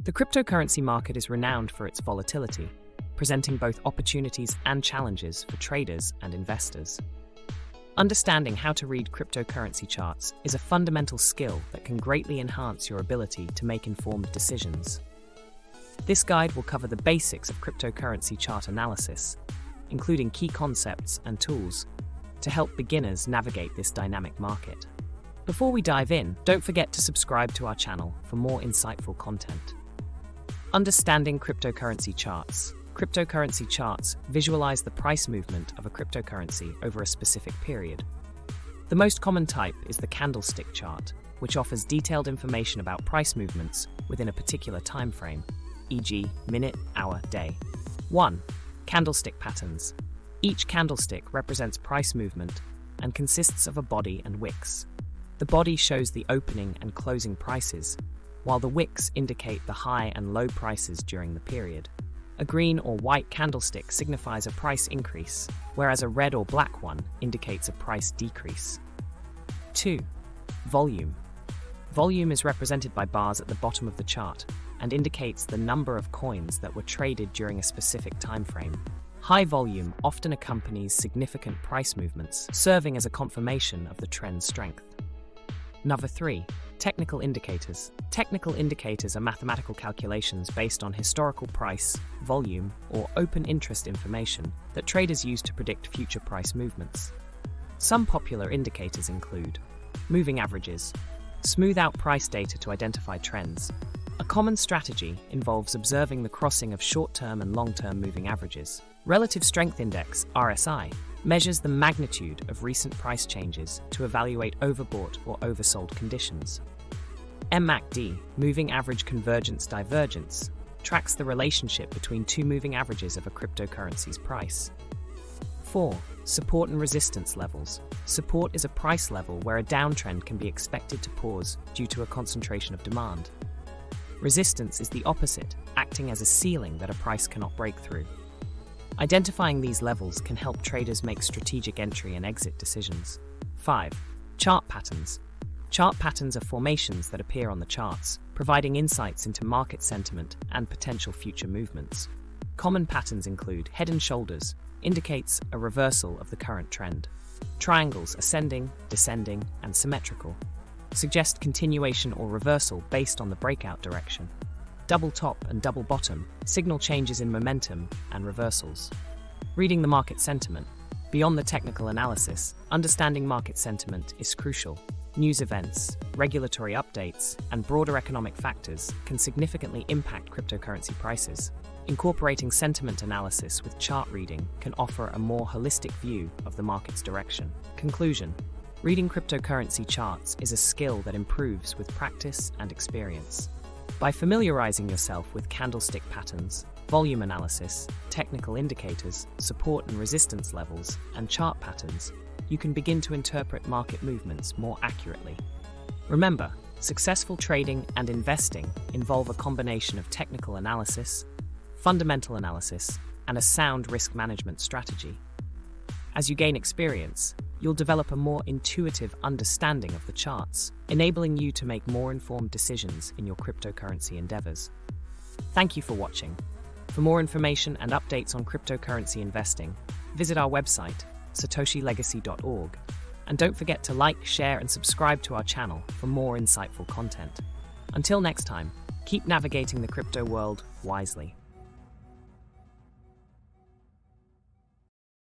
The cryptocurrency market is renowned for its volatility, presenting both opportunities and challenges for traders and investors. Understanding how to read cryptocurrency charts is a fundamental skill that can greatly enhance your ability to make informed decisions. This guide will cover the basics of cryptocurrency chart analysis, including key concepts and tools to help beginners navigate this dynamic market. Before we dive in, don't forget to subscribe to our channel for more insightful content. Understanding cryptocurrency charts. Cryptocurrency charts visualize the price movement of a cryptocurrency over a specific period. The most common type is the candlestick chart, which offers detailed information about price movements within a particular time frame, e.g., minute, hour, day. 1. Candlestick patterns. Each candlestick represents price movement and consists of a body and wicks. The body shows the opening and closing prices, while the wicks indicate the high and low prices during the period. A green or white candlestick signifies a price increase, whereas a red or black one indicates a price decrease. 2. Volume. Volume is represented by bars at the bottom of the chart and indicates the number of coins that were traded during a specific time frame. High volume often accompanies significant price movements, serving as a confirmation of the trend's strength. Number 3. Technical indicators. Technical indicators are mathematical calculations based on historical price, volume, or open interest information that traders use to predict future price movements. Some popular indicators include moving averages. Smooth out price data to identify trends. A common strategy involves observing the crossing of short-term and long-term moving averages. Relative Strength Index, RSI, measures the magnitude of recent price changes to evaluate overbought or oversold conditions. MACD, Moving Average Convergence Divergence, tracks the relationship between two moving averages of a cryptocurrency's price. 4. Support and resistance levels. Support is a price level where a downtrend can be expected to pause due to a concentration of demand. Resistance is the opposite, acting as a ceiling that a price cannot break through. Identifying these levels can help traders make strategic entry and exit decisions. 5. Chart patterns. Chart patterns are formations that appear on the charts, providing insights into market sentiment and potential future movements. Common patterns include head and shoulders, indicates a reversal of the current trend. Triangles, ascending, descending, and symmetrical, suggest continuation or reversal based on the breakout direction. Double top and double bottom signal changes in momentum and reversals. Reading the market sentiment. Beyond the technical analysis, understanding market sentiment is crucial. News events, regulatory updates, and broader economic factors can significantly impact cryptocurrency prices. Incorporating sentiment analysis with chart reading can offer a more holistic view of the market's direction. Conclusion. Reading cryptocurrency charts is a skill that improves with practice and experience. By familiarizing yourself with candlestick patterns, volume analysis, technical indicators, support and resistance levels, and chart patterns, you can begin to interpret market movements more accurately. Remember, successful trading and investing involve a combination of technical analysis, fundamental analysis, and a sound risk management strategy. As you gain experience, you'll develop a more intuitive understanding of the charts, enabling you to make more informed decisions in your cryptocurrency endeavors. Thank you for watching. For more information and updates on cryptocurrency investing, visit our website, satoshilegacy.org, and don't forget to like, share, and subscribe to our channel for more insightful content. Until next time, keep navigating the crypto world wisely.